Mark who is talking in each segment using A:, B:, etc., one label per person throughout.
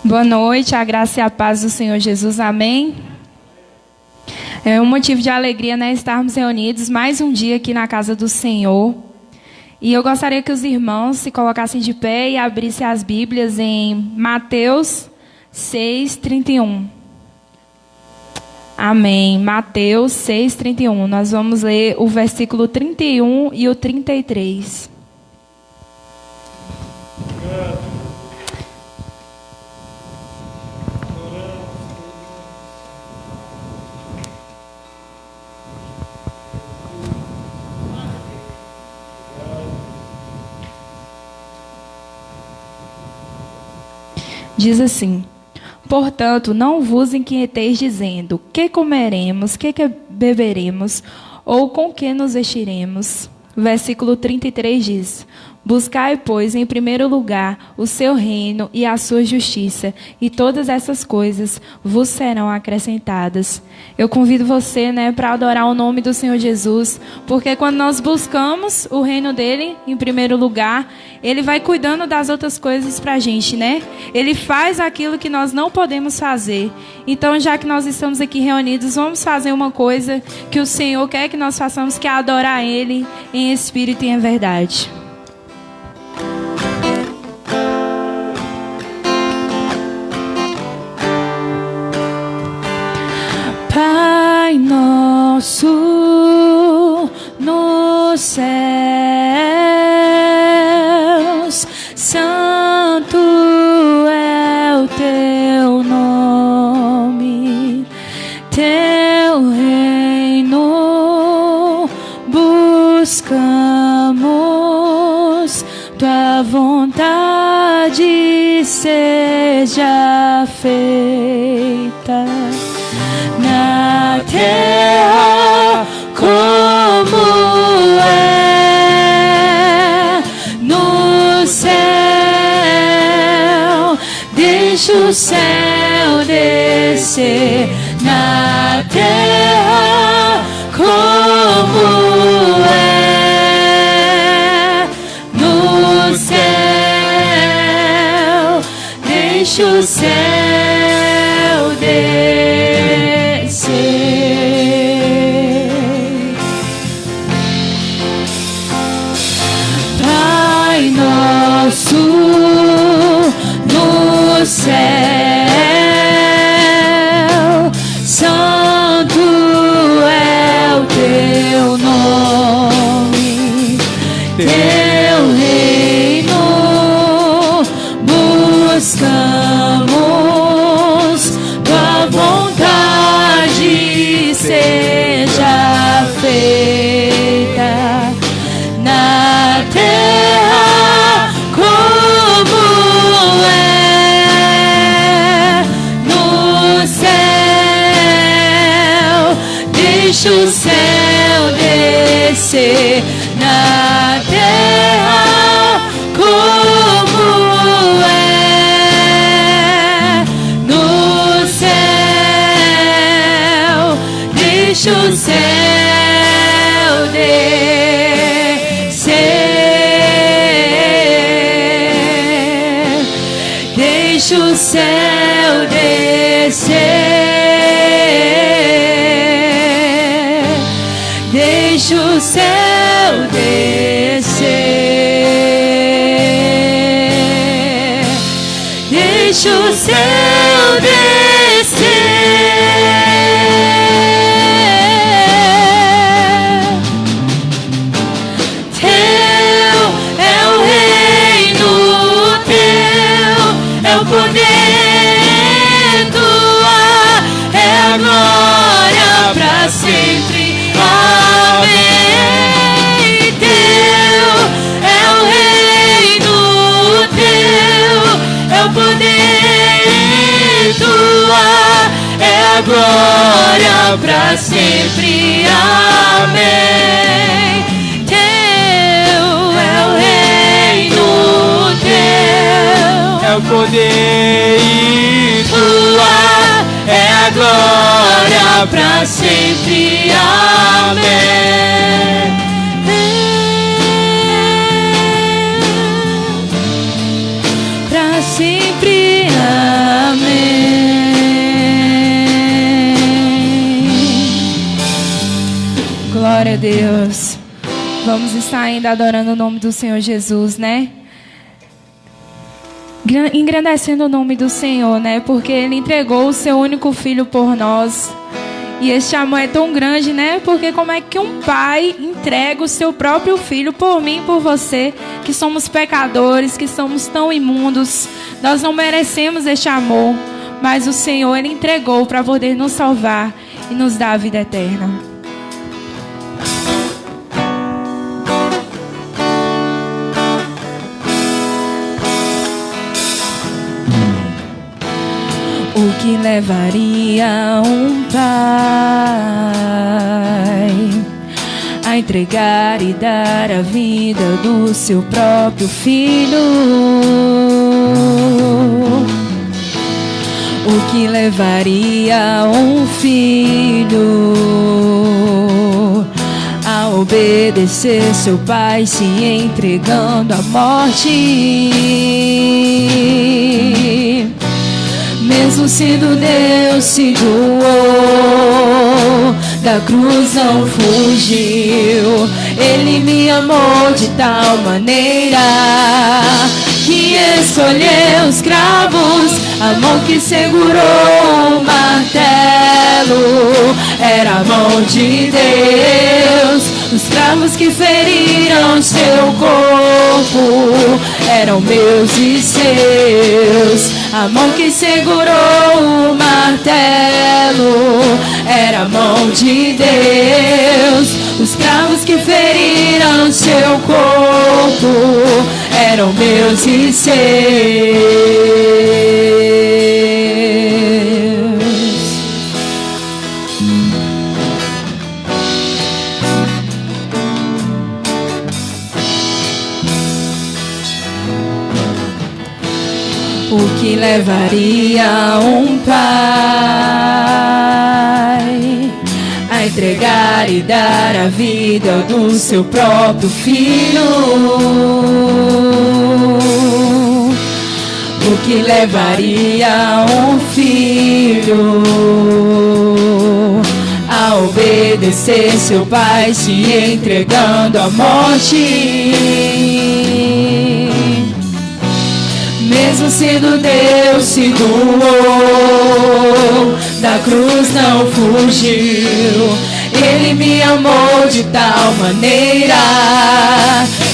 A: Boa noite, a graça e a paz do Senhor Jesus, amém? É um motivo de alegria, né, estarmos reunidos mais um dia aqui na casa do Senhor. E eu gostaria que os irmãos se colocassem de pé e abrissem as Bíblias em Mateus 6:31. Amém. Mateus 6:31. Nós vamos ler o versículo 31 e o 33. Diz assim: portanto, não vos inquieteis dizendo, que comeremos, que beberemos, ou com que nos vestiremos. Versículo 33 diz: buscai, pois, em primeiro lugar o seu reino e a sua justiça, e todas essas coisas vos serão acrescentadas. Eu convido você, para adorar o nome do Senhor Jesus, porque quando nós buscamos o reino dele em primeiro lugar, ele vai cuidando das outras coisas para a gente, Ele faz aquilo que nós não podemos fazer. Então, já que nós estamos aqui reunidos, vamos fazer uma coisa que o Senhor quer que nós façamos, que é adorar ele em espírito e em verdade. Pai nosso nos céus, santo é o teu nome, teu reino buscamos, tua vontade seja feita na terra como é no céu. Deixa o céu descer na terra como é no céu. Deixa o céu descer. Pai nosso no céu, santo é o teu nome, teu reino buscamos, tua vontade seja feita na terra como é no céu. Deixa o céu descer na terra como é no céu. Deixa o céu descer. Deixa o céu descer. Deixa o céu descer. Deixa o céu descer. Teu é o reino, teu é o poder, tua é a glória pra sempre. Amém. Teu é o reino, teu é o poder, tua é a glória pra sempre. Amém. Teu é o reino, teu
B: é o poder e tua é a glória pra sempre. Amém.
A: Pra sempre. Amém. Glória a Deus. Vamos estar ainda adorando o nome do Senhor Jesus, né? Engrandecendo o nome do Senhor, né? Porque Ele entregou o seu único filho por nós. E esse amor é tão grande, né? Porque como é que um pai entrega o seu próprio filho por mim e por você, que somos pecadores, que somos tão imundos. Nós não merecemos este amor, mas o Senhor, Ele entregou para poder nos salvar e nos dar a vida eterna. O que levaria um pai a entregar e dar a vida do seu próprio filho? O que levaria um filho a obedecer seu pai, se entregando à morte? Mesmo sendo Deus, se doou, da cruz não fugiu. Ele me amou de tal maneira que escolheu os cravos, a mão que segurou o martelo era a mão de Deus. Os cravos que feriram seu corpo eram meus e seus. A mão que segurou o martelo era a mão de Deus. Os cravos que feriram seu corpo eram meus e seus. O que levaria um pai a entregar e dar a vida do seu próprio filho? O que levaria um filho a obedecer seu pai, se entregando à morte? Mesmo sendo Deus, se doou, da cruz não fugiu. Ele me amou de tal maneira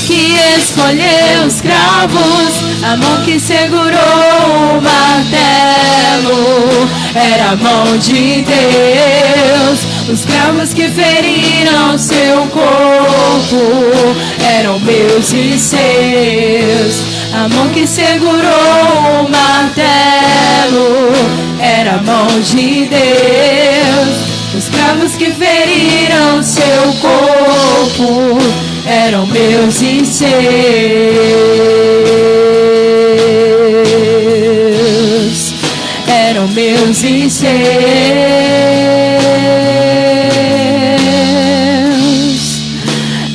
A: que escolheu os cravos, a mão que segurou o martelo era a mão de Deus. Os cravos que feriram seu corpo eram meus e seus. A mão que segurou o martelo era a mão de Deus. Os cravos que feriram seu corpo eram meus e seus. Eram meus e seus.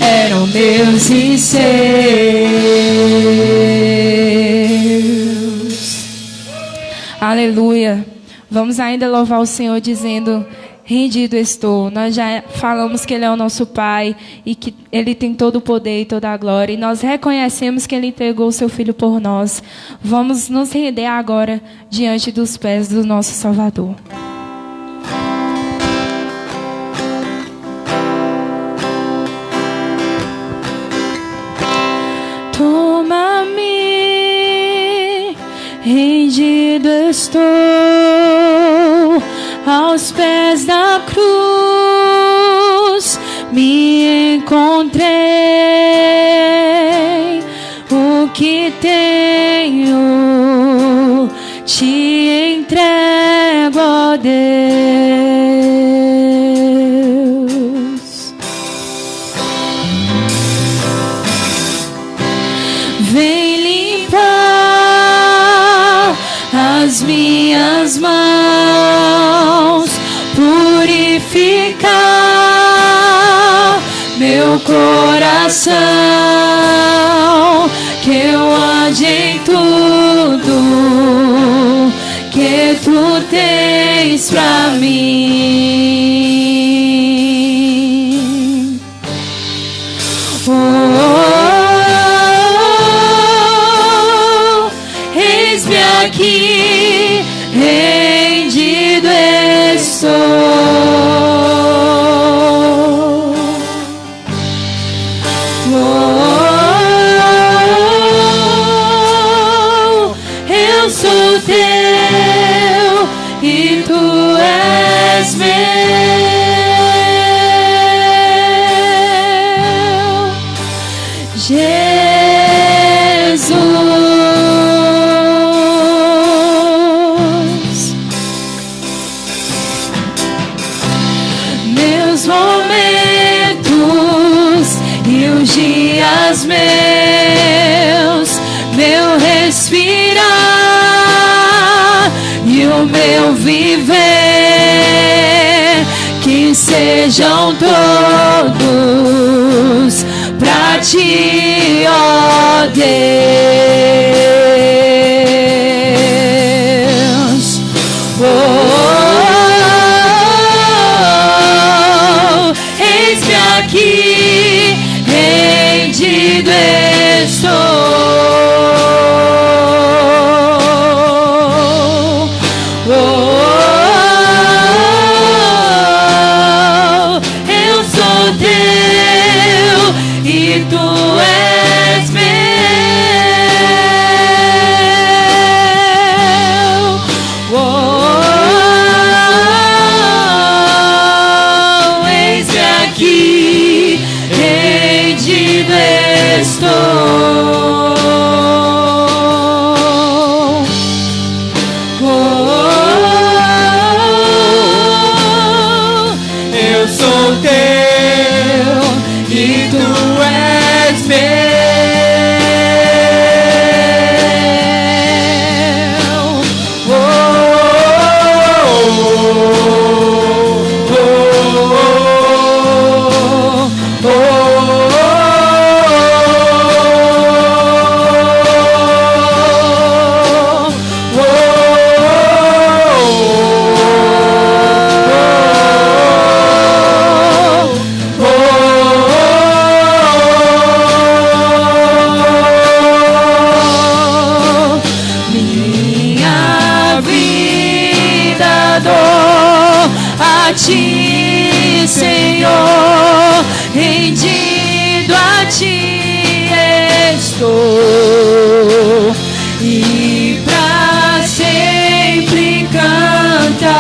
A: Eram meus e seus. Aleluia. Vamos ainda louvar o Senhor dizendo: rendido estou. Nós já falamos que Ele é o nosso Pai e que Ele tem todo o poder e toda a glória. E nós reconhecemos que Ele entregou o seu Filho por nós. Vamos nos render agora diante dos pés do nosso Salvador. Toma-me, rendido estou aos pés da cruz, me encontrei. O que tenho te entrego, ó Deus. Vem limpar as minhas mãos, purificar meu coração, que eu ande em tudo que tu tens pra mim. aqui, rendido estou. Eu sou teu e tu és meu. Jesus, meus momentos e os dias meus, meu respirar e o meu viver, que sejam todos pra ti, ó Deus. Eis-me aqui, rendido estou. Eu sou teu e tu és meu. Eis-me aqui, rendido estou.
B: Eu sou teu e tu és meu.
A: Minha vida dou a ti, Senhor, rendido a ti estou, e pra sempre cantarei.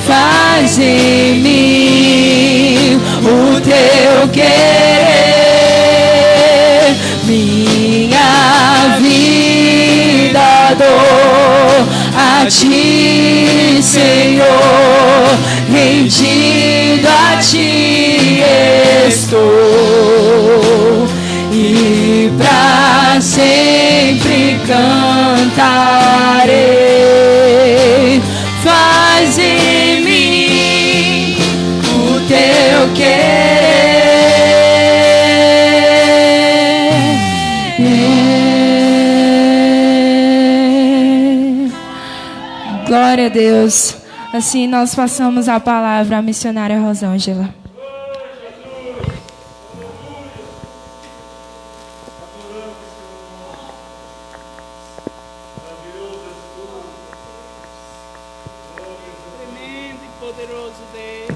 A: Faz em mim o teu querer, minha vida dou a ti, Senhor, rendido a ti estou, e pra sempre cantarei. Faz em mim o teu querer. Glória a Deus. Assim nós passamos a palavra à missionária Rosângela.
C: Tremendo e poderoso Deus.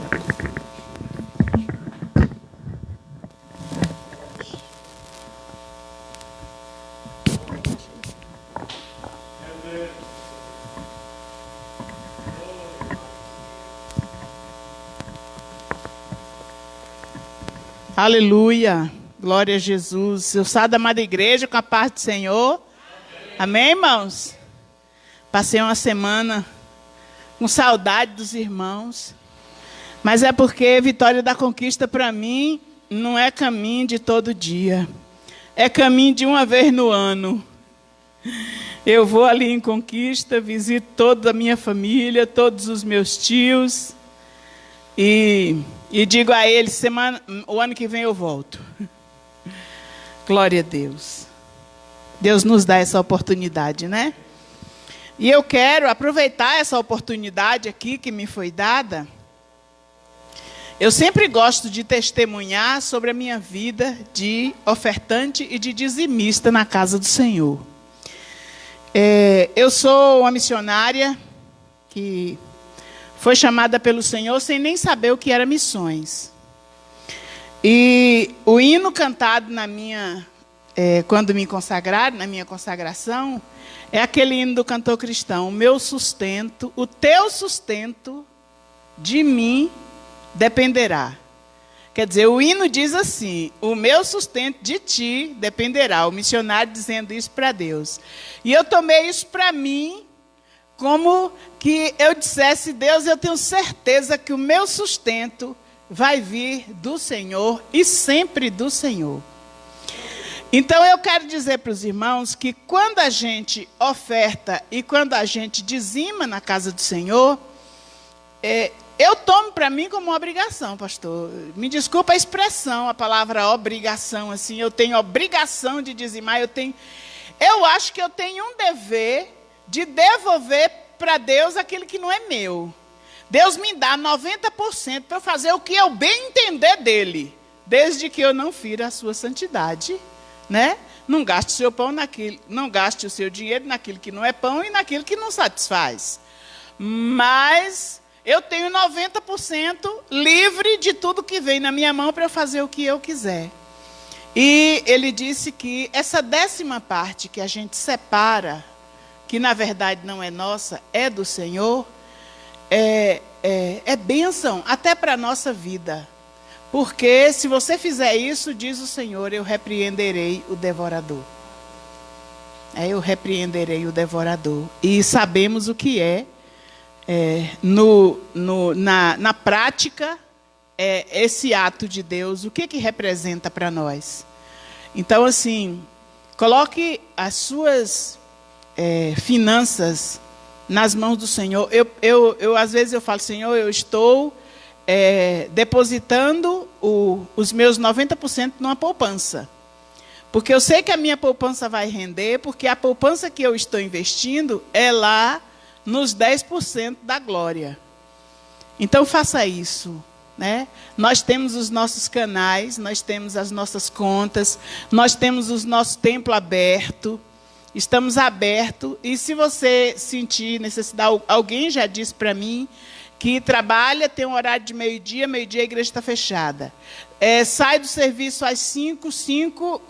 C: Aleluia, glória a Jesus. Eu saio da amada igreja com a paz do Senhor. Amém, irmãos? Passei uma semana com saudade dos irmãos, mas é porque Vitória da Conquista para mim não é caminho de todo dia, é caminho de uma vez no ano. Eu vou ali em Conquista, visito toda a minha família, todos os meus tios, e digo a eles, o ano que vem eu volto. Glória a Deus. Deus nos dá essa oportunidade, né? E eu quero aproveitar essa oportunidade aqui que me foi dada. Eu sempre gosto de testemunhar sobre a minha vida de ofertante e de dizimista na casa do Senhor. Eu sou uma missionária que foi chamada pelo Senhor sem nem saber o que era missões. E o hino cantado quando me consagraram, na minha consagração, é aquele hino do cantor cristão: o meu sustento, o teu sustento de mim dependerá. Quer dizer, o hino diz assim: o meu sustento de ti dependerá. O missionário dizendo isso para Deus. E eu tomei isso para mim, como que eu dissesse: Deus, eu tenho certeza que o meu sustento vai vir do Senhor e sempre do Senhor. Então eu quero dizer para os irmãos que quando a gente oferta e quando a gente dizima na casa do Senhor, eu tomo para mim como uma obrigação, pastor. Me desculpa a expressão, a palavra obrigação, assim, eu tenho obrigação de dizimar, eu acho que eu tenho um dever de devolver para Deus aquilo que não é meu. Deus me dá 90% para eu fazer o que eu bem entender dele, desde que eu não fira a sua santidade, né? Não gaste o seu pão naquilo, não gaste o seu dinheiro naquilo que não é pão e naquilo que não satisfaz. Mas eu tenho 90% livre de tudo que vem na minha mão para eu fazer o que eu quiser. E ele disse que essa 10ª parte que a gente separa, que na verdade não é nossa, é do Senhor, é bênção até para a nossa vida. Porque se você fizer isso, diz o Senhor, eu repreenderei o devorador. Eu repreenderei o devorador. E sabemos o que na prática, esse ato de Deus, o que representa para nós. Então, assim, coloque as suas finanças nas mãos do Senhor. Às vezes eu falo: Senhor, eu estou depositando os meus 90% numa poupança. Porque eu sei que a minha poupança vai render, porque a poupança que eu estou investindo é lá nos 10% da glória. Então faça isso, né? Nós temos os nossos canais, nós temos as nossas contas, nós temos o nosso templo aberto, estamos abertos. E se você sentir necessidade, alguém já disse para mim que trabalha, tem um horário de meio-dia a igreja está fechada. Sai do serviço às 5,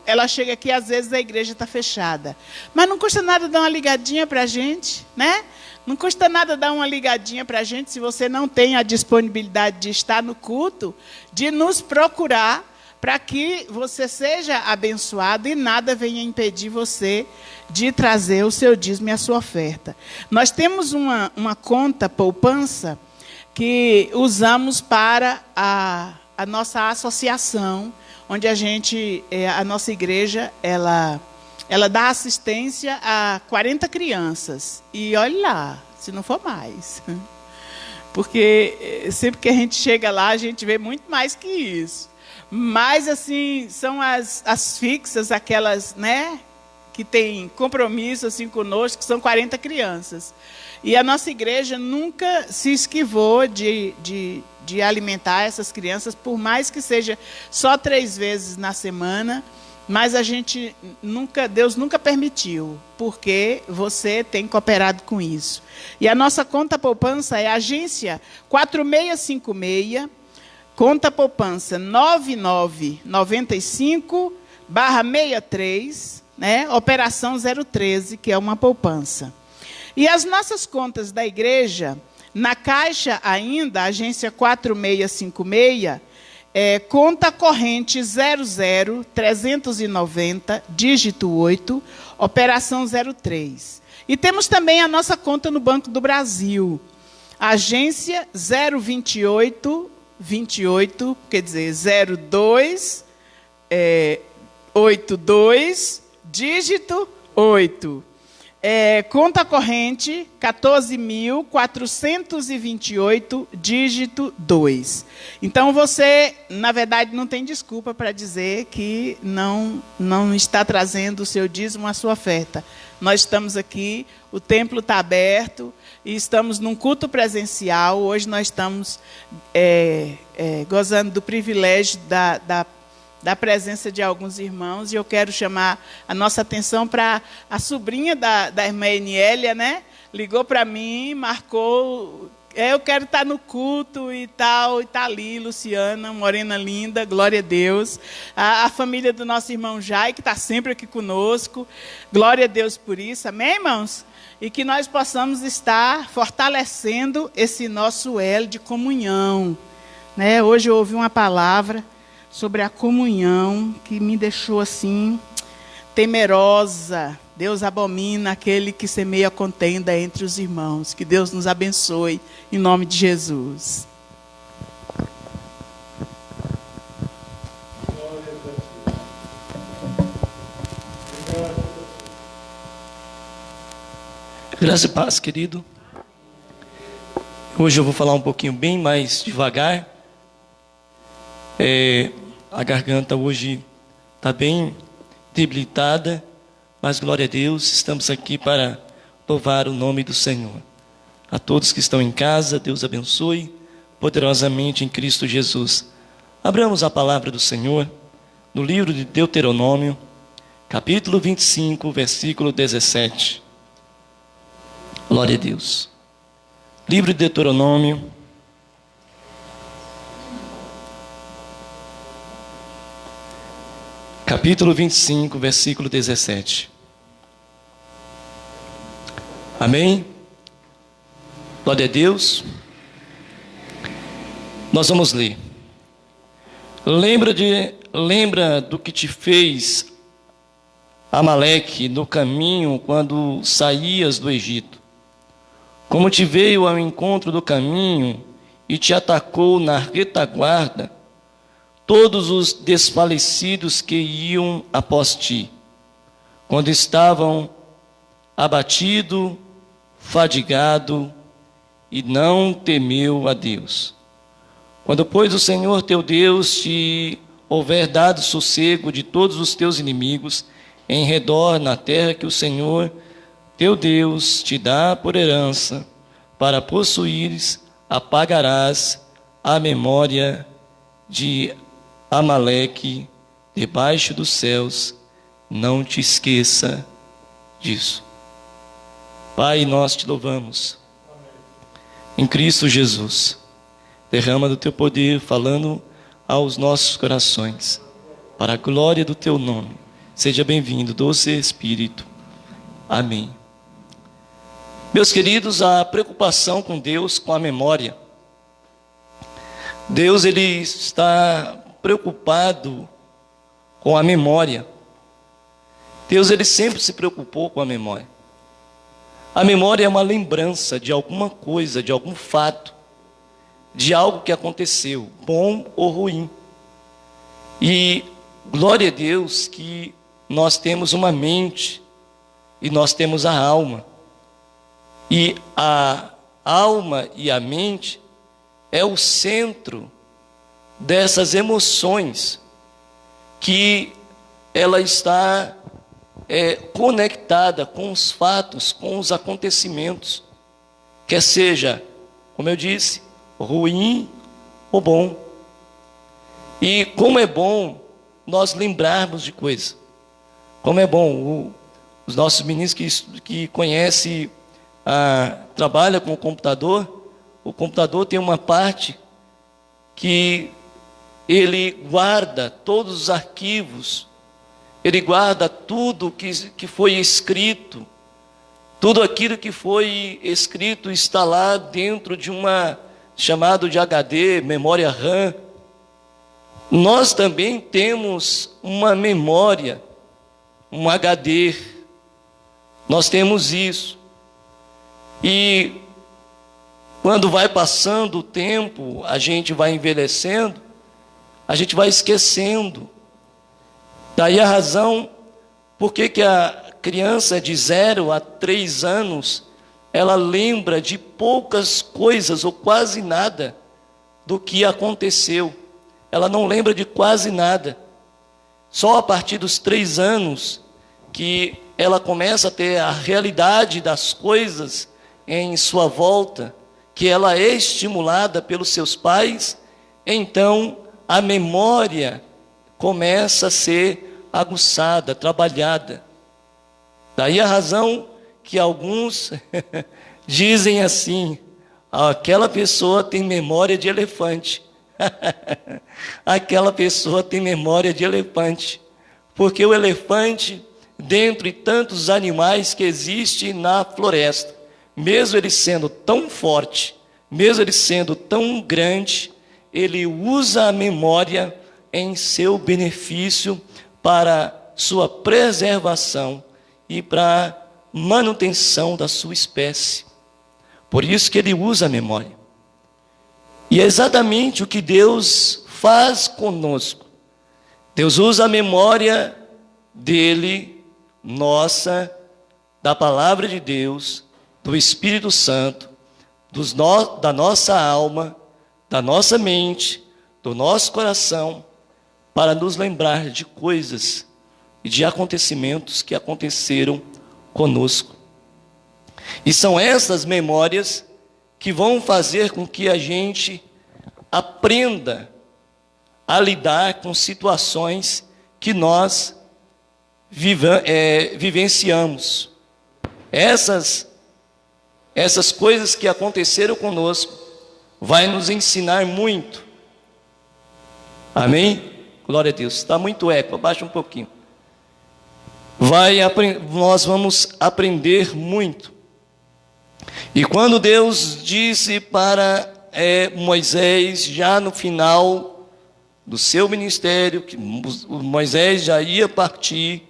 C: ela chega aqui, às vezes a igreja está fechada. Mas não custa nada dar uma ligadinha para a gente, né? Não custa nada dar uma ligadinha para a gente, se você não tem a disponibilidade de estar no culto, de nos procurar, para que você seja abençoado e nada venha impedir você de trazer o seu dízimo e a sua oferta. Nós temos uma conta poupança que usamos para a nossa associação, onde a nossa igreja, ela dá assistência a 40 crianças. E olha lá, se não for mais. Porque sempre que a gente chega lá, a gente vê muito mais que isso. Mas, assim, são as fixas, aquelas, né, que têm compromisso assim, conosco, que são 40 crianças. E a nossa igreja nunca se esquivou de alimentar essas crianças, por mais que seja só 3 vezes na semana, mas Deus nunca permitiu, porque você tem cooperado com isso. E a nossa conta poupança é a agência 4656, conta poupança 9995/63, né? Operação 013, que é uma poupança. E as nossas contas da igreja, na Caixa ainda, agência 4656, conta corrente 00390, dígito 8, operação 03. E temos também a nossa conta no Banco do Brasil, agência 02828, quer dizer, 0282, dígito 8. Conta corrente 14.428, dígito 2. Então, você, na verdade, não tem desculpa para dizer que não está trazendo o seu dízimo, a sua oferta. Nós estamos aqui, o templo está aberto, e estamos num culto presencial. Hoje nós estamos gozando do privilégio da presença de alguns irmãos, e eu quero chamar a nossa atenção para a sobrinha da irmã Enielia, né? Ligou para mim, marcou, eu quero estar no culto e tal, e está ali, Luciana, morena linda, glória a Deus. A família do nosso irmão Jai, que está sempre aqui conosco, glória a Deus por isso, amém, irmãos? E que nós possamos estar fortalecendo esse nosso elo de comunhão, né? Hoje eu ouvi uma palavra sobre a comunhão que me deixou assim, temerosa. Deus abomina aquele que semeia contenda entre os irmãos. Que Deus nos abençoe, em nome de Jesus.
D: Graça e paz, querido. Hoje eu vou falar um pouquinho bem mais devagar. A garganta hoje está bem debilitada, mas glória a Deus, estamos aqui para louvar o nome do Senhor. A todos que estão em casa, Deus abençoe poderosamente em Cristo Jesus. Abramos a palavra do Senhor no livro de Deuteronômio, capítulo 25, versículo 17. Glória a Deus. Livro de Deuteronômio, capítulo 25, versículo 17. Amém? Glória a Deus. Nós vamos ler. Lembra do que te fez Amaleque no caminho quando saías do Egito. Como te veio ao encontro do caminho e te atacou na retaguarda, todos os desfalecidos que iam após ti, quando estavam abatido, fadigado, e não temeu a Deus. Quando, pois, o Senhor teu Deus te houver dado sossego de todos os teus inimigos em redor na terra que o Senhor teu Deus te dá por herança, para possuires, apagarás a memória de Amaleque debaixo dos céus, não te esqueça disso. Pai, nós te louvamos. Em Cristo Jesus, derrama do teu poder, falando aos nossos corações, para a glória do teu nome. Seja bem-vindo, doce Espírito. Amém. Meus queridos, a preocupação com Deus, com a memória. Deus, ele está preocupado com a memória. Deus, ele sempre se preocupou com a memória. A memória é uma lembrança de alguma coisa, de algum fato, de algo que aconteceu, bom ou ruim. E glória a Deus que nós temos uma mente e nós temos a alma. E a alma e a mente é o centro dessas emoções, que ela está conectada com os fatos, com os acontecimentos, quer seja, como eu disse, ruim ou bom. E como é bom nós lembrarmos de coisas. Como é bom, os nossos meninos que conhecem, trabalham com o computador tem uma parte que ele guarda todos os arquivos, ele guarda tudo que foi escrito, tudo aquilo que foi escrito está lá dentro de chamado de HD, memória RAM. Nós também temos uma memória, um HD, nós temos isso. E quando vai passando o tempo, a gente vai envelhecendo, a gente vai esquecendo. Daí a razão por que a criança de 0 a 3 anos, ela lembra de poucas coisas ou quase nada do que aconteceu. Ela não lembra de quase nada. Só a partir dos 3 anos que ela começa a ter a realidade das coisas em sua volta, que ela é estimulada pelos seus pais, então a memória começa a ser aguçada, trabalhada. Daí a razão que alguns dizem assim: aquela pessoa tem memória de elefante. Aquela pessoa tem memória de elefante. Porque o elefante, dentre tantos animais que existem na floresta, mesmo ele sendo tão forte, mesmo ele sendo tão grande, ele usa a memória em seu benefício para sua preservação e para manutenção da sua espécie. Por isso que ele usa a memória. E é exatamente o que Deus faz conosco. Deus usa a memória dele, nossa, da palavra de Deus, do Espírito Santo, da nossa alma, da nossa mente, do nosso coração, para nos lembrar de coisas e de acontecimentos que aconteceram conosco. E são essas memórias que vão fazer com que a gente aprenda a lidar com situações que nós vivenciamos. Essas coisas que aconteceram conosco vai nos ensinar muito. Amém? Glória a Deus. Está muito eco, abaixa um pouquinho. Nós vamos aprender muito. E quando Deus disse para Moisés, já no final do seu ministério, que Moisés já ia partir,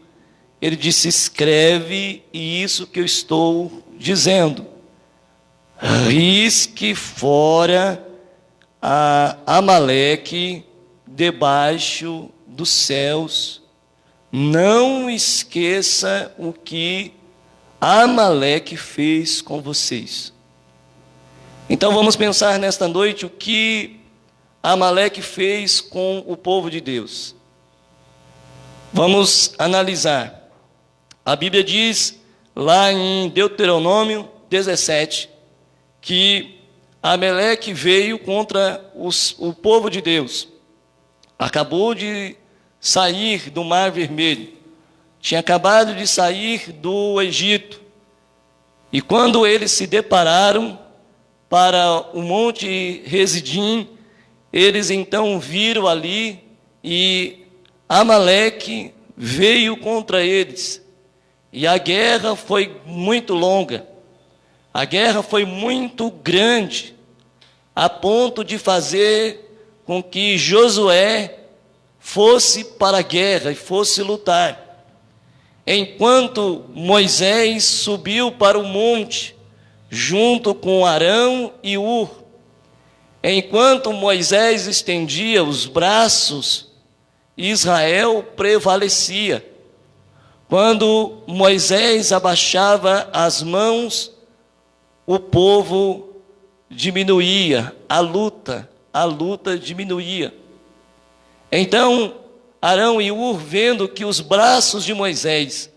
D: ele disse: escreve isso que eu estou dizendo. Risque fora a Amaleque debaixo dos céus. Não esqueça o que Amaleque fez com vocês. Então vamos pensar nesta noite o que Amaleque fez com o povo de Deus. Vamos analisar. A Bíblia diz lá em Deuteronômio 17 que Amaleque veio contra o povo de Deus. Acabou de sair do Mar Vermelho. Tinha acabado de sair do Egito. E quando eles se depararam para o Monte Residim, eles então viram ali e Amaleque veio contra eles. E a guerra foi muito longa. A guerra foi muito grande, a ponto de fazer com que Josué fosse para a guerra e fosse lutar. Enquanto Moisés subiu para o monte, junto com Arão e Ur, enquanto Moisés estendia os braços, Israel prevalecia. Quando Moisés abaixava as mãos, o povo diminuía, a luta diminuía. Então, Arão e Ur, vendo que os braços de Moisés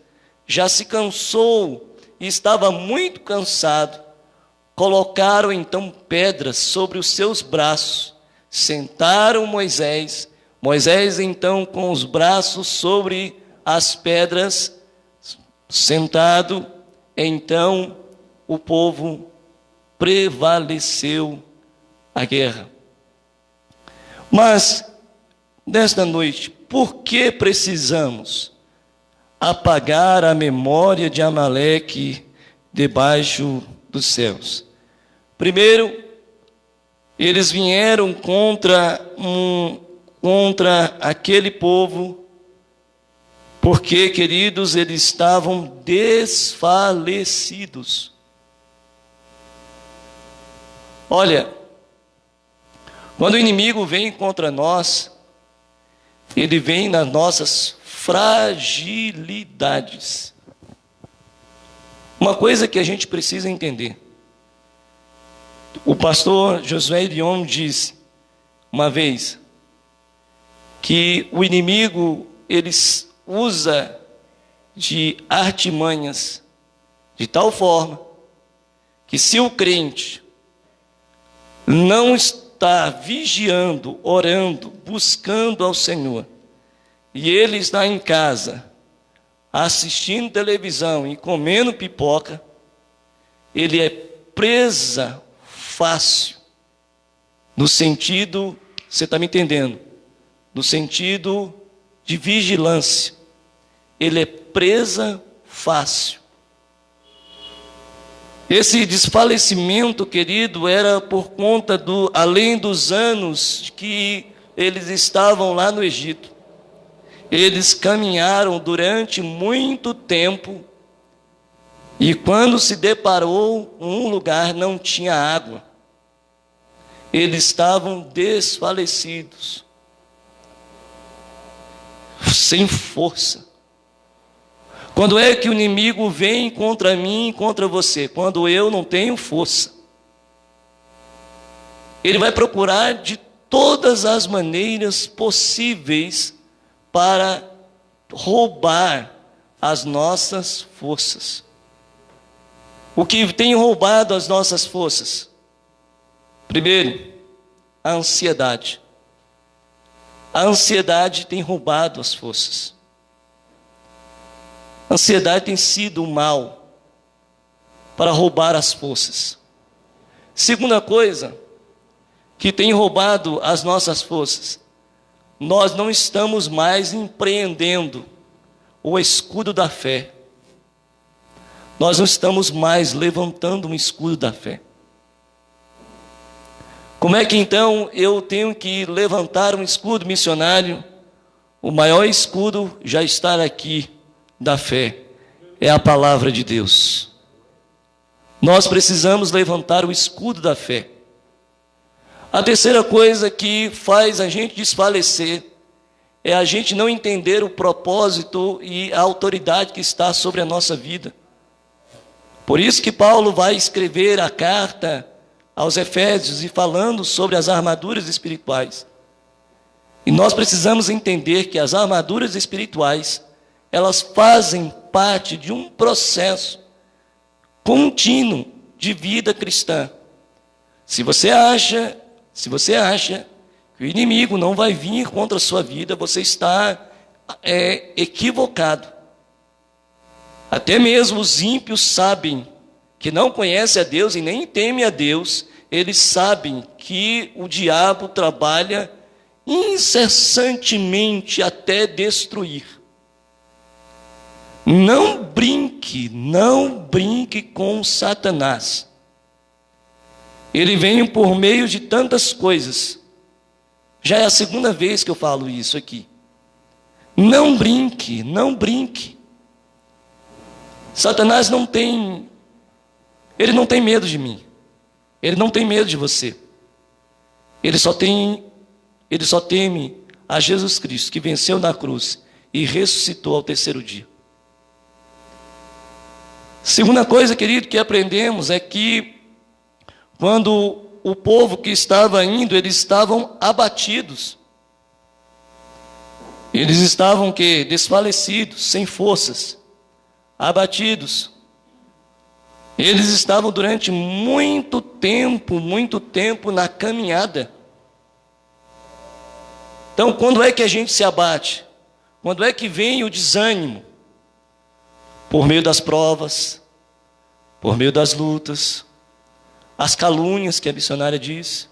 D: já se cansou e estava muito cansado, colocaram então pedras sobre os seus braços, sentaram Moisés. Moisés então com os braços sobre as pedras, sentado, então o povo prevaleceu a guerra. Mas, nesta noite, por que precisamos apagar a memória de Amaleque debaixo dos céus? Primeiro, eles vieram contra aquele povo, porque, queridos, eles estavam desfalecidos. Olha, quando o inimigo vem contra nós, ele vem nas nossas fragilidades. Uma coisa que a gente precisa entender. O pastor Josué Lyon disse uma vez que o inimigo, ele usa de artimanhas de tal forma que, se o crente não está vigiando, orando, buscando ao Senhor, e ele está em casa, assistindo televisão e comendo pipoca, ele é presa fácil, no sentido, você está me entendendo, no sentido de vigilância. Ele é presa fácil. Esse desfalecimento, querido, era por conta além dos anos que eles estavam lá no Egito. Eles caminharam durante muito tempo e quando se deparou um lugar não tinha água. Eles estavam desfalecidos, sem força. Quando é que o inimigo vem contra mim e contra você? Quando eu não tenho força. Ele vai procurar de todas as maneiras possíveis para roubar as nossas forças. O que tem roubado as nossas forças? Primeiro, a ansiedade. A ansiedade tem roubado as forças. A ansiedade tem sido o mal para roubar as forças. Segunda coisa que tem roubado as nossas forças, nós não estamos mais empreendendo o escudo da fé. Nós não estamos mais levantando um escudo da fé. Como é que então eu tenho que levantar um escudo missionário? O maior escudo já está aqui da fé, é a palavra de Deus. Nós precisamos levantar o escudo da fé. A terceira coisa que faz a gente desfalecer é a gente não entender o propósito e a autoridade que está sobre a nossa vida. Por isso que Paulo vai escrever a carta aos Efésios e falando sobre as armaduras espirituais. E nós precisamos entender que as armaduras espirituais, elas fazem parte de um processo contínuo de vida cristã. Se você acha que o inimigo não vai vir contra a sua vida, você está equivocado. Até mesmo os ímpios sabem que não conhecem a Deus e nem temem a Deus, eles sabem que o diabo trabalha incessantemente até destruir. Não brinque com Satanás. Ele vem por meio de tantas coisas. Já é a segunda vez que eu falo isso aqui. Não brinque. Satanás ele não tem medo de mim. Ele não tem medo de você. Ele só teme a Jesus Cristo, que venceu na cruz e ressuscitou ao terceiro dia. Segunda coisa, querido, que aprendemos é que quando o povo que estava indo, eles estavam abatidos. Eles estavam desfalecidos, sem forças, abatidos. Eles estavam durante muito tempo na caminhada. Então, quando é que a gente se abate? Quando é que vem o desânimo? Por meio das provas, por meio das lutas, as calúnias que a missionária disse.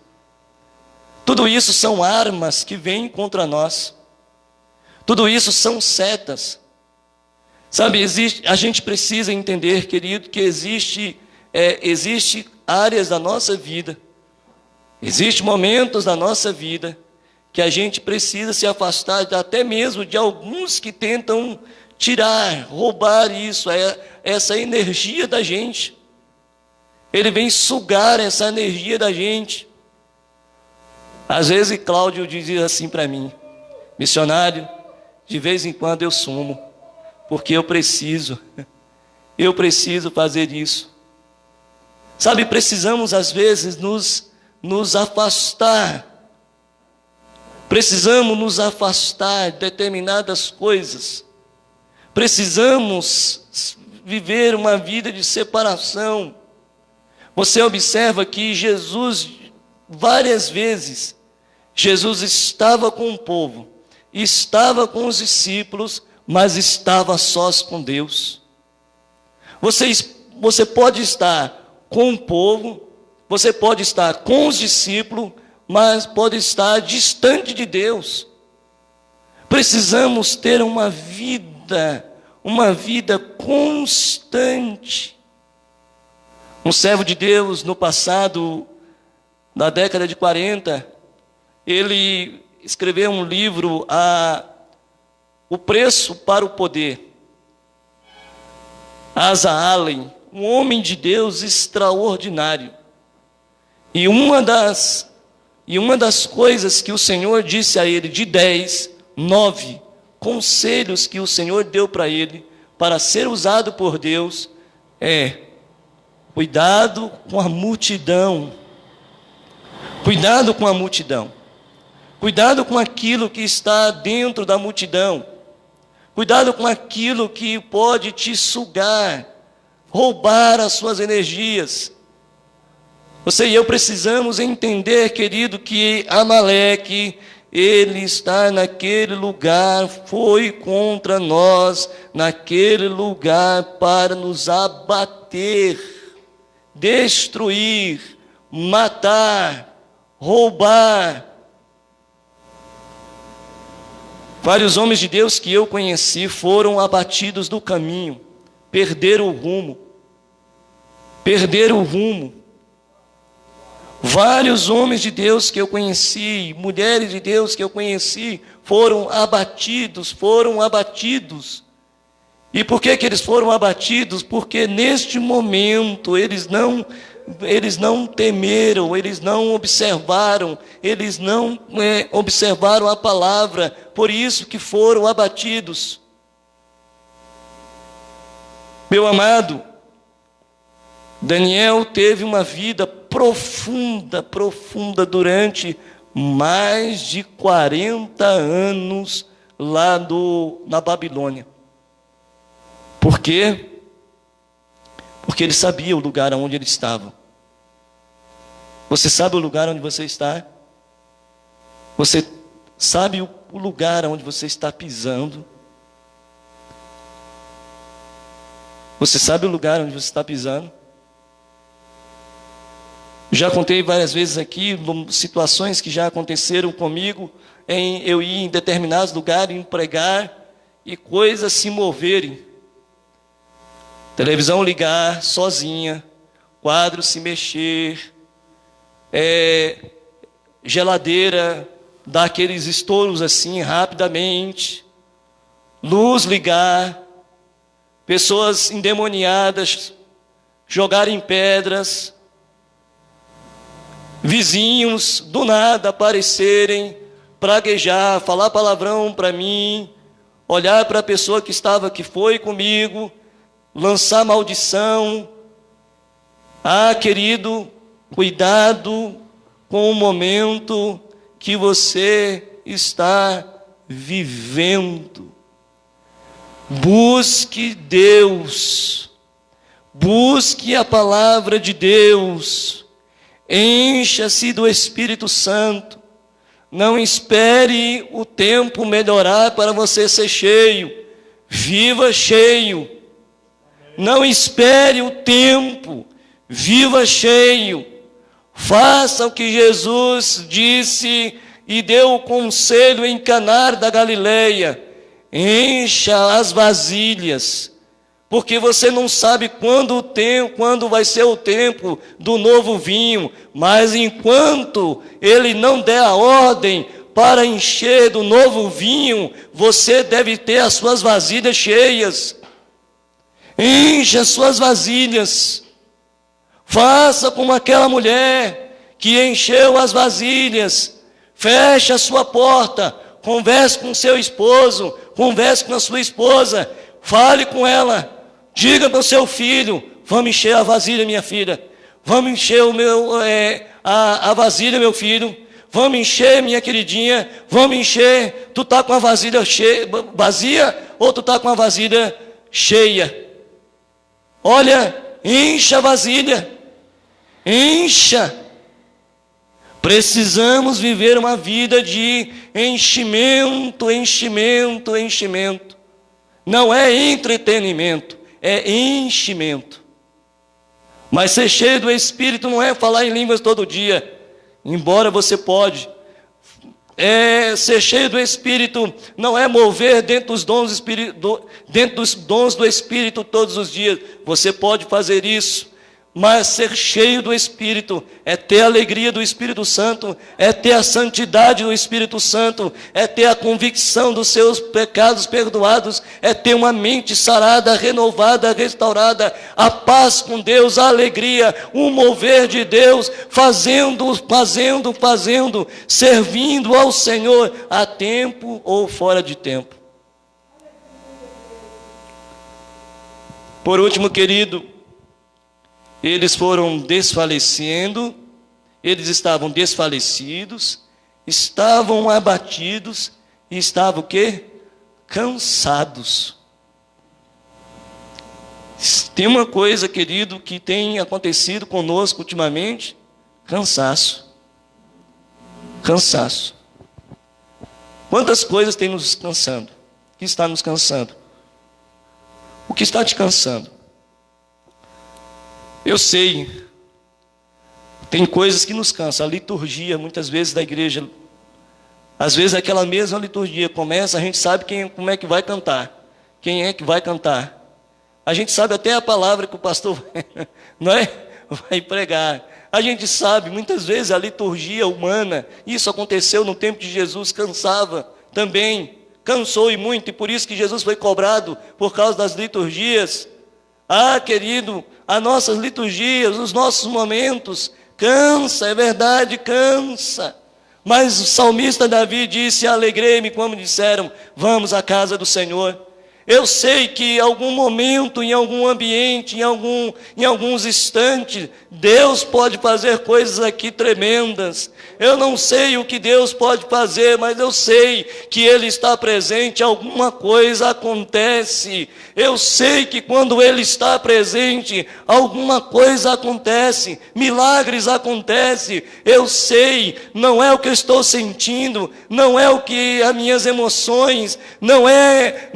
D: Tudo isso são armas que vêm contra nós. Tudo isso são setas. Sabe, a gente precisa entender, querido, que existe áreas da nossa vida, existem momentos da nossa vida que a gente precisa se afastar até mesmo de alguns que tentam roubar essa energia da gente. Ele vem sugar essa energia da gente. Às vezes Cláudio dizia assim para mim: missionário, de vez em quando eu sumo, porque eu preciso fazer isso. Sabe, precisamos às vezes nos afastar. Precisamos nos afastar de determinadas coisas. Precisamos viver uma vida de separação. Você observa que Jesus, várias vezes, Jesus estava com o povo estava com os discípulos, mas estava sós com Deus. Você pode estar com o povo, você pode estar com os discípulos, mas pode estar distante de Deus. Precisamos ter uma vida constante. Um servo de Deus no passado, na década de 40, ele escreveu um livro, O Preço para o Poder. Asa Allen, um homem de Deus extraordinário. E uma das coisas que o Senhor disse a ele, de 9 conselhos que o Senhor deu para ele, para ser usado por Deus, cuidado com a multidão. Cuidado com a multidão. Cuidado com aquilo que está dentro da multidão. Cuidado com aquilo que pode te sugar, roubar as suas energias. Você e eu precisamos entender, querido, que Amaleque, ele está naquele lugar, foi contra nós, naquele lugar para nos abater, destruir, matar, roubar. Vários homens de Deus que eu conheci foram abatidos do caminho, perderam o rumo. Vários homens de Deus que eu conheci, mulheres de Deus que eu conheci, foram abatidos. E por que eles foram abatidos? Porque neste momento eles não temeram, eles não observaram a palavra, por isso que foram abatidos. Meu amado, Daniel teve uma vida profunda durante mais de 40 anos lá na Babilônia. Por quê? Porque ele sabia o lugar onde ele estava. Você sabe o lugar onde você está? Você sabe o lugar onde você está pisando? Você sabe o lugar onde você está pisando? Já contei várias vezes aqui situações que já aconteceram comigo, eu ir em determinados lugares pregar e coisas se moverem. Televisão ligar sozinha, quadro se mexer, geladeira dar aqueles estouros assim rapidamente, luz ligar, pessoas endemoniadas jogarem pedras, vizinhos do nada aparecerem, praguejar, falar palavrão para mim, olhar para a pessoa que foi comigo, lançar maldição. Querido, cuidado com o momento que você está vivendo. Busque Deus, busque a palavra de Deus, encha-se do Espírito Santo. Não espere o tempo melhorar para você ser cheio. Viva cheio. Não espere o tempo. Viva cheio. Faça o que Jesus disse e deu o conselho em Caná da Galileia. Encha as vasilhas. Porque você não sabe quando vai ser o tempo do novo vinho. Mas enquanto ele não der a ordem para encher do novo vinho, você deve ter as suas vasilhas cheias. Encha as suas vasilhas. Faça como aquela mulher que encheu as vasilhas. Feche a sua porta. Converse com seu esposo. Converse com a sua esposa. Fale com ela. Diga para o seu filho: vamos encher a vasilha, minha filha. Vamos encher a vasilha, meu filho. Vamos encher, minha queridinha. Vamos encher. Tu está com a vasilha vazia ou tu está com a vasilha cheia? Olha, encha a vasilha. Encha. Precisamos viver uma vida de enchimento, enchimento, enchimento. Não é entretenimento, é enchimento. Mas ser cheio do Espírito não é falar em línguas todo dia, embora você pode. Ser cheio do Espírito não é mover dentro dos dons do Espírito todos os dias. Você pode fazer isso, mas ser cheio do Espírito é ter a alegria do Espírito Santo, é ter a santidade do Espírito Santo, é ter a convicção dos seus pecados perdoados, é ter uma mente sarada, renovada, restaurada, a paz com Deus, a alegria, o mover de Deus, fazendo, servindo ao Senhor a tempo ou fora de tempo. Por último, querido, eles foram desfalecendo, eles estavam desfalecidos, estavam abatidos e estavam o quê? Cansados. Tem uma coisa, querido, que tem acontecido conosco ultimamente: cansaço. Cansaço. Quantas coisas tem nos cansando? O que está nos cansando? O que está te cansando? Eu sei, tem coisas que nos cansam. A liturgia, muitas vezes, da igreja, às vezes aquela mesma liturgia começa, a gente sabe como é que vai cantar, quem é que vai cantar. A gente sabe até a palavra que o pastor vai pregar. A gente sabe, muitas vezes, a liturgia humana, isso aconteceu no tempo de Jesus, cansava também, cansou e muito, e por isso que Jesus foi cobrado por causa das liturgias. Querido, as nossas liturgias, os nossos momentos, cansa, é verdade, cansa. Mas o salmista Davi disse: alegrei-me quando disseram, vamos à casa do Senhor. Eu sei que em algum momento, em algum ambiente, em alguns instantes, Deus pode fazer coisas aqui tremendas. Eu não sei o que Deus pode fazer, mas eu sei que Ele está presente, alguma coisa acontece. Eu sei que quando Ele está presente, alguma coisa acontece, milagres acontecem. Eu sei, não é o que eu estou sentindo, não é o que as minhas emoções, não é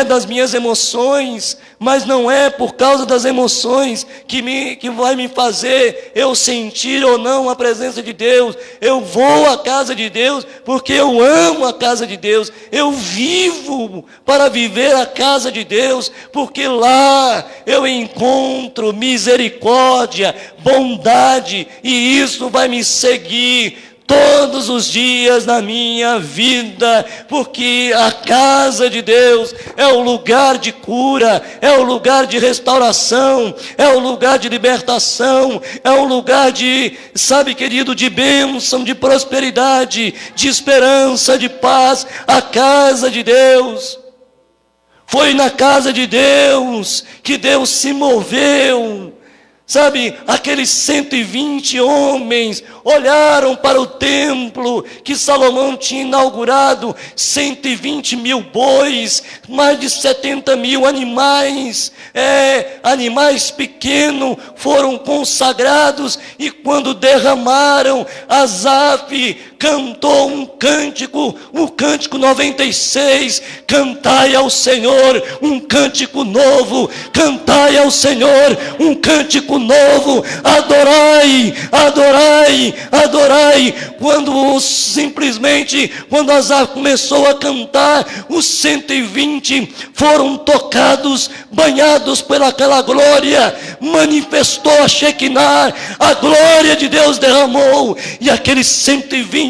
D: das minhas emoções, mas não é por causa das emoções que vai me fazer eu sentir ou não a presença de Deus. Eu vou à casa de Deus porque eu amo a casa de Deus. Eu vivo para viver a casa de Deus, porque lá eu encontro misericórdia, bondade, e isso vai me seguir todos os dias na minha vida, porque a casa de Deus é o lugar de cura, é o lugar de restauração, é o lugar de libertação, é o lugar de, sabe, querido, de bênção, de prosperidade, de esperança, de paz. A casa de Deus, foi na casa de Deus que Deus se moveu. Sabe, aqueles 120 homens olharam para o templo que Salomão tinha inaugurado, 120 mil bois, mais de 70 mil animais, animais pequenos foram consagrados, e quando derramaram, Asaf cantou um cântico, o cântico 96, cantai ao Senhor um cântico novo, cantai ao Senhor um cântico novo, adorai, adorai, adorai. Quando Asaf começou a cantar, os 120 foram tocados, banhados pelaquela glória, manifestou a Shekinah, a glória de Deus derramou, e aqueles 120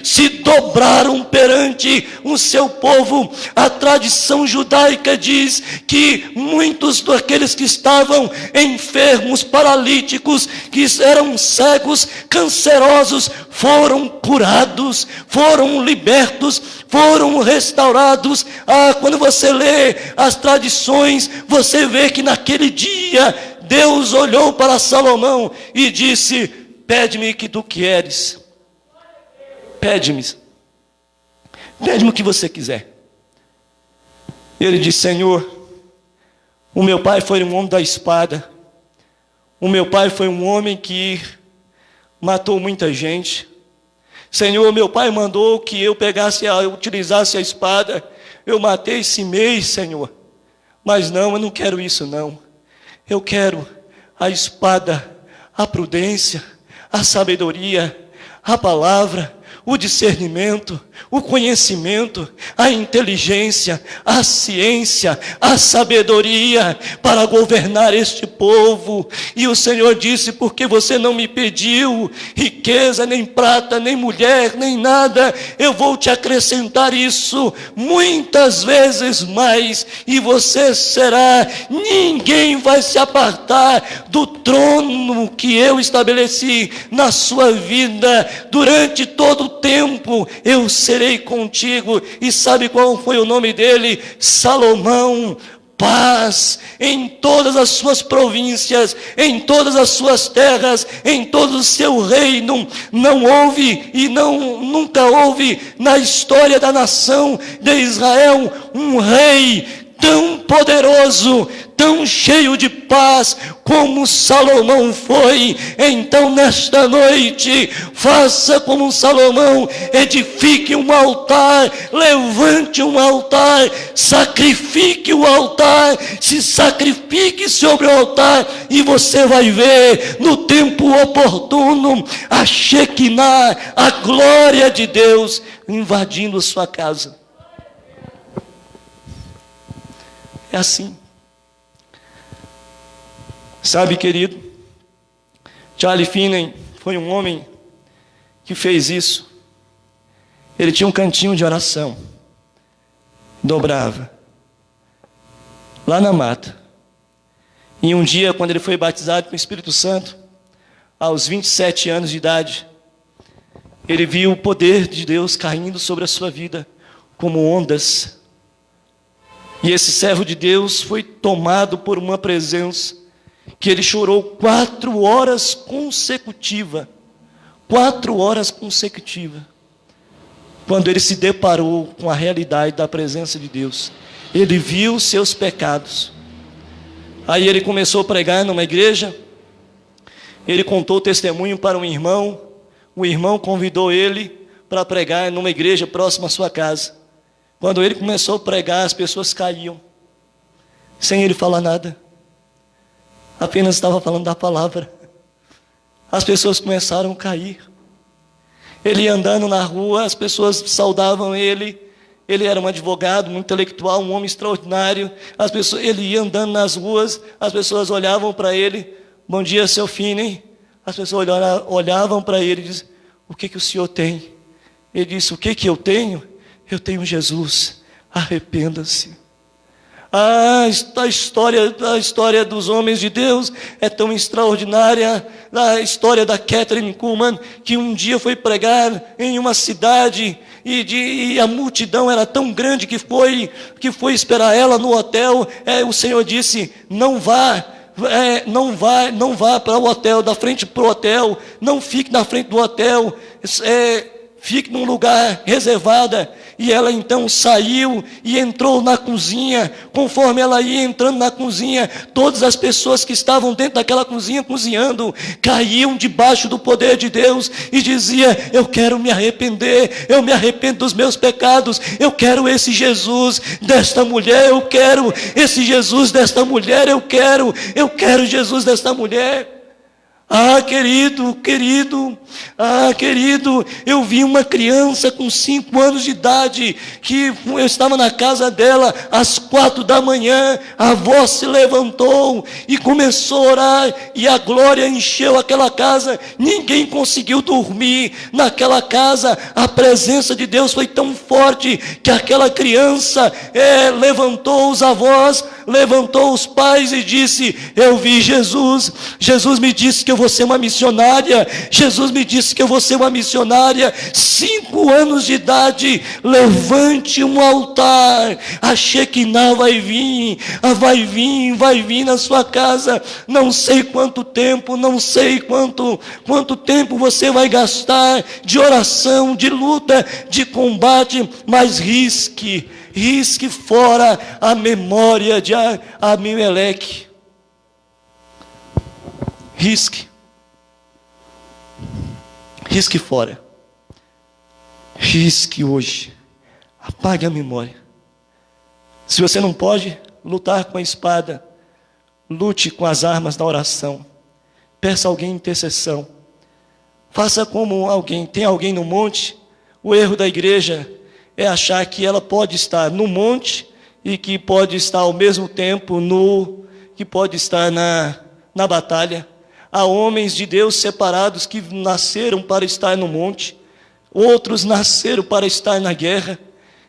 D: se dobraram perante o seu povo. A tradição judaica diz que muitos daqueles que estavam enfermos, paralíticos, que eram cegos, cancerosos, foram curados, foram libertos, foram restaurados. Quando você lê as tradições, você vê que naquele dia Deus olhou para Salomão e disse: pede-me que tu queres, pede-me o que você quiser. Ele disse: Senhor, o meu pai foi um homem da espada, o meu pai foi um homem que matou muita gente. Senhor, meu pai mandou que eu utilizasse a espada. Eu matei esse mês, Senhor. Mas não, eu não quero isso não. Eu quero a espada, a prudência, a sabedoria, a palavra, o discernimento, o conhecimento, a inteligência, a ciência, a sabedoria para governar este povo. E o Senhor disse: porque você não me pediu riqueza, nem prata, nem mulher, nem nada, eu vou te acrescentar isso muitas vezes mais, e você será, ninguém vai se apartar do trono que eu estabeleci na sua vida. Durante todo o tempo eu serei contigo. E sabe qual foi o nome dele? Salomão. Paz em todas as suas províncias, em todas as suas terras, em todo o seu reino. Não houve e nunca houve na história da nação de Israel um rei tão poderoso, tão cheio de paz como Salomão foi. Então nesta noite, faça como Salomão, edifique um altar, levante um altar, sacrifique o altar, se sacrifique sobre o altar, e você vai ver no tempo oportuno a Shekinah, a glória de Deus invadindo sua casa. É assim. Sabe, querido, Charlie Finney foi um homem que fez isso. Ele tinha um cantinho de oração, dobrava lá na mata. E um dia, quando ele foi batizado com o Espírito Santo, aos 27 anos de idade, ele viu o poder de Deus caindo sobre a sua vida como ondas. E esse servo de Deus foi tomado por uma presença que ele chorou 4 horas consecutivas. 4 horas consecutivas. Quando ele se deparou com a realidade da presença de Deus, ele viu os seus pecados. Aí ele começou a pregar numa igreja. Ele contou o testemunho para um irmão. O irmão convidou ele para pregar numa igreja próxima à sua casa. Quando ele começou a pregar, as pessoas caíam, sem ele falar nada. Apenas estava falando da palavra. As pessoas começaram a cair. Ele ia andando na rua, as pessoas saudavam ele. Ele era um advogado, um intelectual, um homem extraordinário. Ele ia andando nas ruas, as pessoas olhavam para ele. Bom dia, seu Finney. As pessoas olhavam para ele e diziam: o que o senhor tem? Ele disse: o que eu tenho? Eu tenho Jesus, arrependa-se. A história dos homens de Deus é tão extraordinária. A história da Kathryn Kuhlman, que um dia foi pregar em uma cidade e a multidão era tão grande que foi esperar ela no hotel. O Senhor disse: não vá para o hotel, da frente para o hotel, não fique na frente do hotel, fique num lugar reservado. E ela então saiu e entrou na cozinha. Conforme ela ia entrando na cozinha, todas as pessoas que estavam dentro daquela cozinha cozinhando caíam debaixo do poder de Deus e dizia: eu quero me arrepender, eu me arrependo dos meus pecados, eu quero esse Jesus desta mulher, eu quero esse Jesus desta mulher, eu quero Jesus desta mulher. Querido, eu vi uma criança com 5 anos de idade, que eu estava na casa dela, às 4 da manhã, a avó se levantou e começou a orar, e a glória encheu aquela casa, ninguém conseguiu dormir naquela casa. A presença de Deus foi tão forte, que aquela criança levantou os avós, levantou os pais e disse: eu vi Jesus, Jesus me disse que eu vou ser uma missionária, Jesus me disse que eu vou ser uma missionária. 5 anos de idade, levante um altar, a Shekinah vai vir na sua casa. Não sei quanto tempo, não sei quanto tempo você vai gastar de oração, de luta, de combate, mas risque fora a memória de Abimeleque. Risque. Risque fora. Risque hoje. Apague a memória. Se você não pode lutar com a espada, lute com as armas da oração. Peça a alguém intercessão. Faça como alguém. Tem alguém no monte? O erro da igreja é achar que ela pode estar no monte e que pode estar ao mesmo tempo que pode estar na batalha. Há homens de Deus separados que nasceram para estar no monte, outros nasceram para estar na guerra.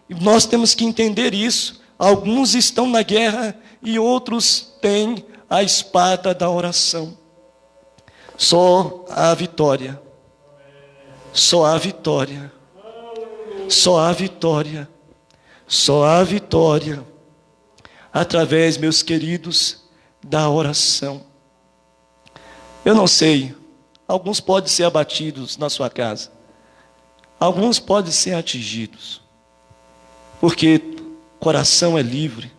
D: E nós temos que entender isso. Alguns estão na guerra e outros têm a espada da oração. Só a vitória. Só a vitória. Só a vitória. Só a vitória. Através, meus queridos, da oração. Eu não sei, alguns podem ser abatidos na sua casa. Alguns podem ser atingidos. Porque coração é livre.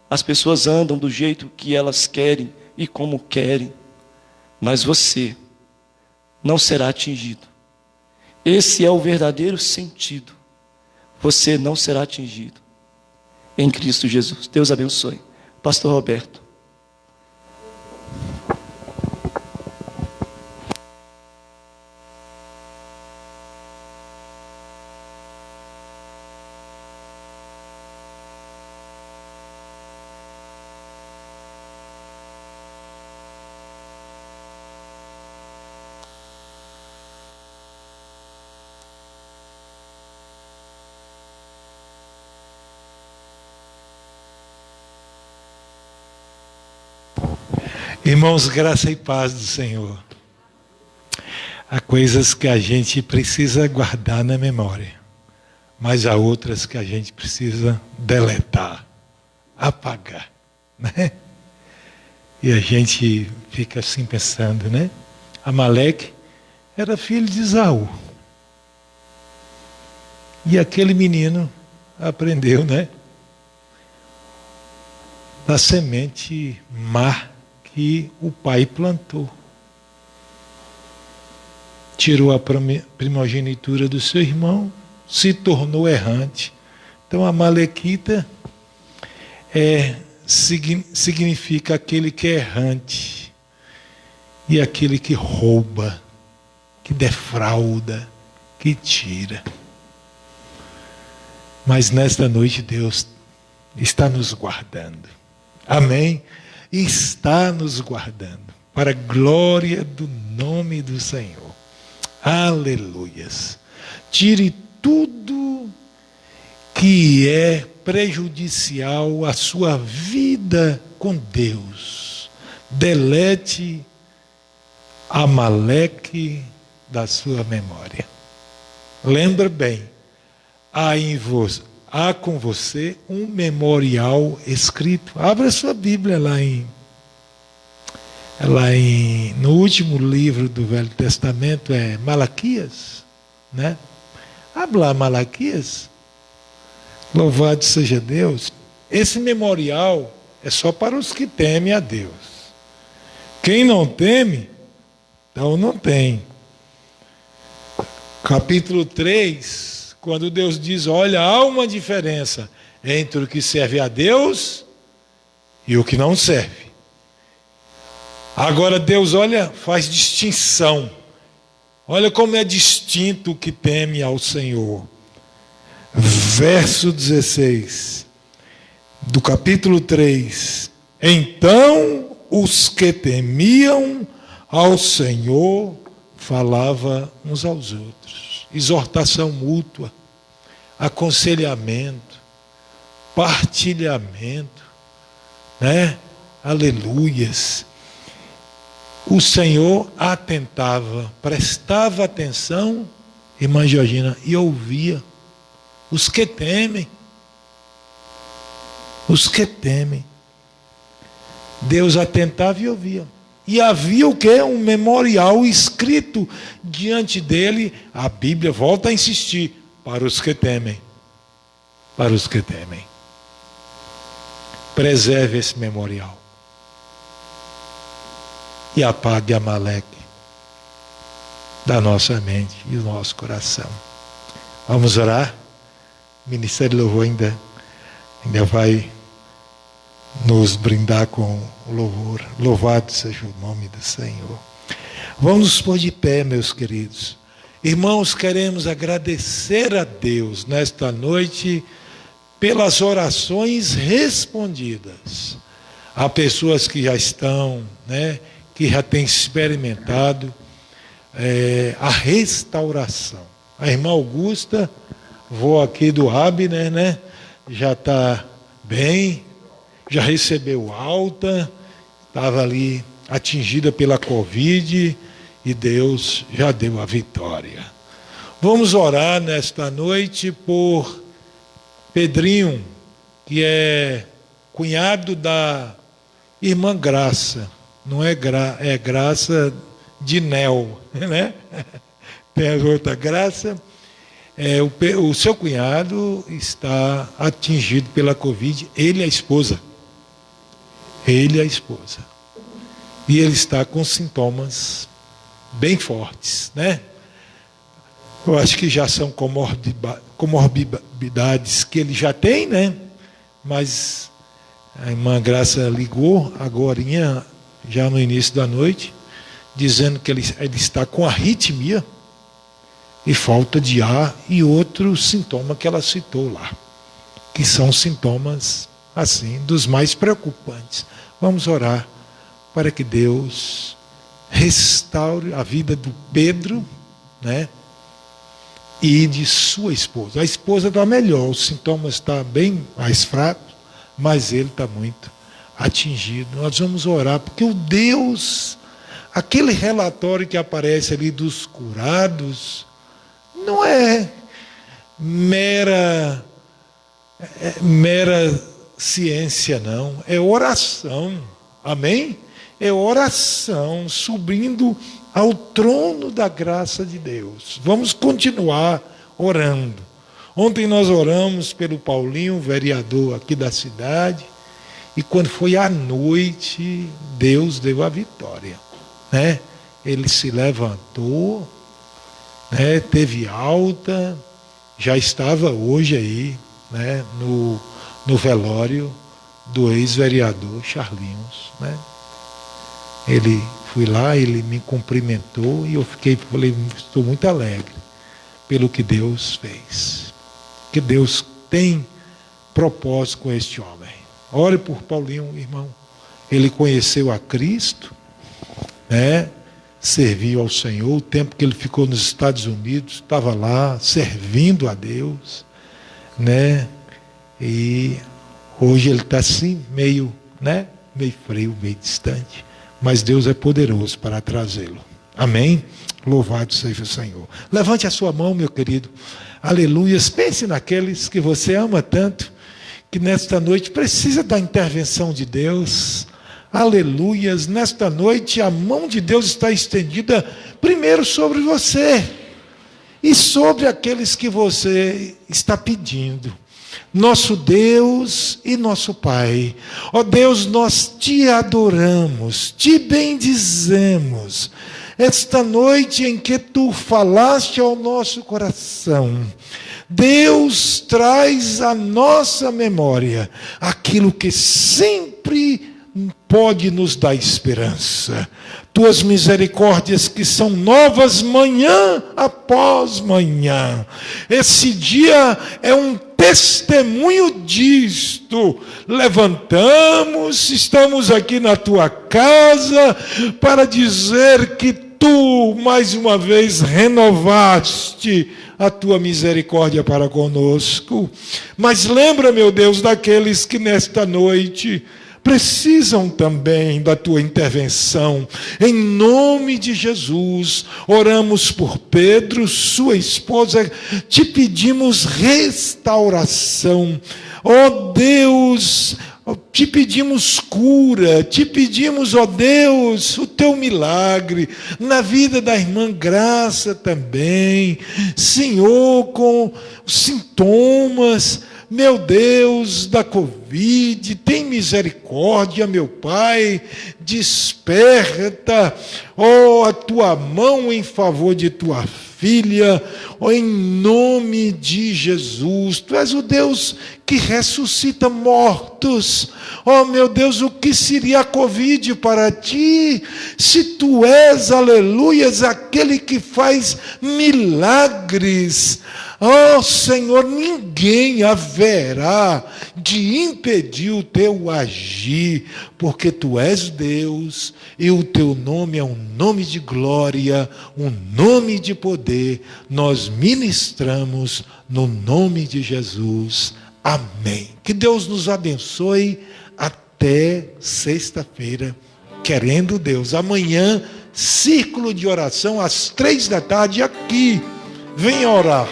D: As pessoas andam do jeito que elas querem e como querem. Mas você não será atingido. Esse é o verdadeiro sentido. Você não será atingido. Em Cristo Jesus. Deus abençoe. Pastor Roberto.
E: Irmãos, graça e paz do Senhor. Há coisas que a gente precisa guardar na memória, mas há outras que a gente precisa deletar, apagar, né? E a gente fica assim pensando, né? Amaleque era filho de Esaú. E aquele menino aprendeu, né? Da semente má que o pai plantou. Tirou a primogenitura do seu irmão, se tornou errante. Então, a Amalequita significa aquele que é errante e aquele que rouba, que defrauda, que tira. Mas nesta noite Deus está nos guardando. Amém? Está nos guardando para a glória do nome do Senhor. Aleluias. Tire tudo que é prejudicial à sua vida com Deus. Delete Amaleque da sua memória. Lembra bem, há com você um memorial escrito. Abra sua Bíblia no último livro do Velho Testamento, é Malaquias, né? Abra lá Malaquias. Louvado seja Deus. Esse memorial é só para os que temem a Deus. Quem não teme, então não tem. Capítulo 3, quando Deus diz, olha, há uma diferença entre o que serve a Deus e o que não serve. Agora Deus, olha, faz distinção. Olha como é distinto o que teme ao Senhor. Verso 16 do capítulo 3. Então os que temiam ao Senhor falavam uns aos outros. Exortação mútua, aconselhamento, partilhamento, né? Aleluias. O Senhor atentava, prestava atenção, irmã Georgina, e ouvia. Os que temem. Os que temem. Deus atentava e ouvia. E havia o quê? Um memorial escrito diante dele. A Bíblia volta a insistir. Para os que temem. Para os que temem. Preserve esse memorial. E apague Amaleque. da nossa mente e do nosso coração. Vamos orar? O Ministério do Louvor ainda vai nos brindar com o louvor. Louvado seja o nome do Senhor. Vamos nos pôr de pé, meus queridos. Irmãos, queremos agradecer a Deus nesta noite pelas orações respondidas. Há pessoas que já estão, que já têm experimentado a restauração. A irmã Augusta, vó aqui do Abner, já está bem, já recebeu alta, estava ali atingida pela Covid e Deus já deu a vitória. Vamos orar nesta noite por Pedrinho, que é cunhado da irmã Graça. Não é Graça de Nel, Tem a outra Graça. O seu cunhado está atingido pela Covid, ele e a esposa. Ele e a esposa. E ele está com sintomas bem fortes, Eu acho que já são comorbidades que ele já tem, Mas a irmã Graça ligou agorinha, já no início da noite, dizendo que ele está com arritmia e falta de ar e outro sintoma que ela citou lá, que são sintomas, assim, dos mais preocupantes. Vamos orar para que Deus restaure a vida do Pedro, e de sua esposa. A esposa está melhor, os sintomas estão bem mais fracos, mas ele está muito atingido. Nós vamos orar, porque o Deus, aquele relatório que aparece ali dos curados, não é mera ciência, não. É oração. Amém? É oração, subindo ao trono da graça de Deus. Vamos continuar orando. Ontem nós oramos pelo Paulinho, vereador aqui da cidade, e quando foi à noite, Deus deu a vitória. Ele se levantou, teve alta, já estava hoje aí, no velório do ex-vereador Charlinhos. Ele fui lá, ele me cumprimentou e eu falei, estou muito alegre pelo que Deus fez. Que Deus tem propósito com este homem. Ore por Paulinho, irmão. Ele conheceu a Cristo, serviu ao Senhor. O tempo que ele ficou nos Estados Unidos, estava lá servindo a Deus, E hoje ele está assim, meio frio, meio distante. Mas Deus é poderoso para trazê-lo. Amém? Louvado seja o Senhor. Levante a sua mão, meu querido. Aleluias. Pense naqueles que você ama tanto, que nesta noite precisa da intervenção de Deus. Aleluias. Nesta noite a mão de Deus está estendida primeiro sobre você e sobre aqueles que você está pedindo. Nosso Deus e nosso Pai, ó Deus, nós te adoramos, te bendizemos, esta noite em que tu falaste ao nosso coração. Deus, traz à nossa memória aquilo que sempre pode nos dar esperança. Tuas misericórdias que são novas manhã após manhã. Esse dia é um testemunho disto. Levantamos, estamos aqui na tua casa para dizer que tu mais uma vez renovaste a tua misericórdia para conosco. Mas lembra, meu Deus, daqueles que nesta noite precisam também da tua intervenção. Em nome de Jesus, oramos por Pedro, sua esposa, te pedimos restauração. Ó Deus, te pedimos cura, te pedimos, ó Deus, o teu milagre na vida da irmã Graça também. Senhor, com sintomas, meu Deus, da Covid, tem misericórdia, meu Pai, desperta, ó, a tua mão em favor de tua filha, ó, em nome de Jesus. Tu és o Deus que ressuscita mortos. Oh, meu Deus, o que seria a Covid para ti, se tu és, aleluias, aquele que faz milagres? Oh, Senhor, ninguém haverá de impedir o teu agir, porque tu és Deus e o teu nome é um nome de glória, um nome de poder. Nós ministramos no nome de Jesus. Amém. Que Deus nos abençoe até sexta-feira, querendo Deus. Amanhã, círculo de oração às 15h aqui. Venha orar.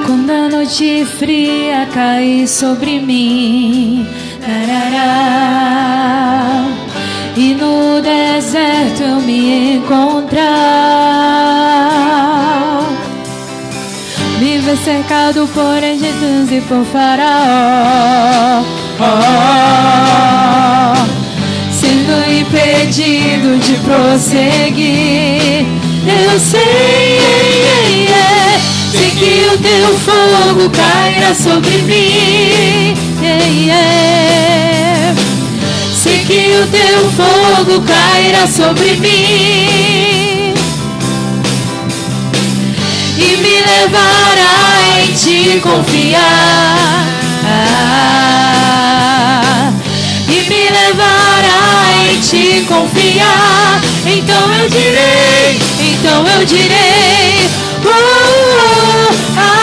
A: Quando a noite fria cair sobre mim, tarará, e no deserto eu me encontrar, me ver cercado por egípcios e por faraó, sendo impedido de prosseguir. Eu sei que o teu fogo cairá sobre mim. Sei que o teu fogo cairá sobre mim e me levará em ti confiar, e me levará em ti confiar. Então eu direi,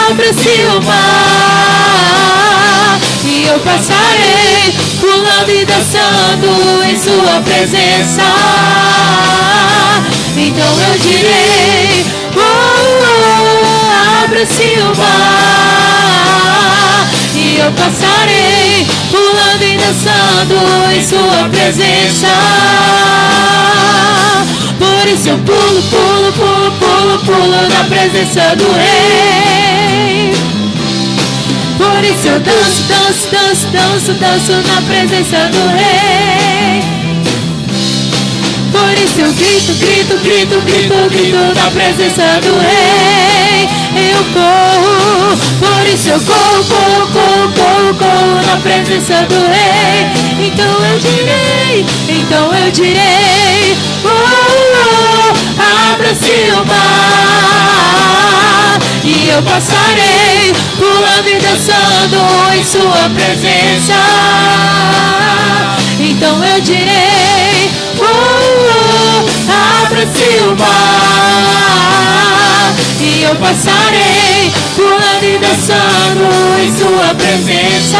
A: abre-se o mar e eu passarei pulando e dançando em sua presença. Então eu direi, abre-se o mar e eu passarei pulando e dançando em sua presença. Por isso eu pulo, pulo, pulo, pulo, pulo na presença do Rei. Por isso eu danço, danço, danço, danço, danço na presença do Rei. Por isso eu grito, grito, grito, grito, grito na presença do Rei. Eu corro, por isso eu corro, corro, corro, corro, corro na presença do Rei. Então eu direi, abra-se o mar e eu passarei pulando e dançando em sua presença. Então eu direi, abra-se o mar e eu passarei pulando e dançando em sua presença.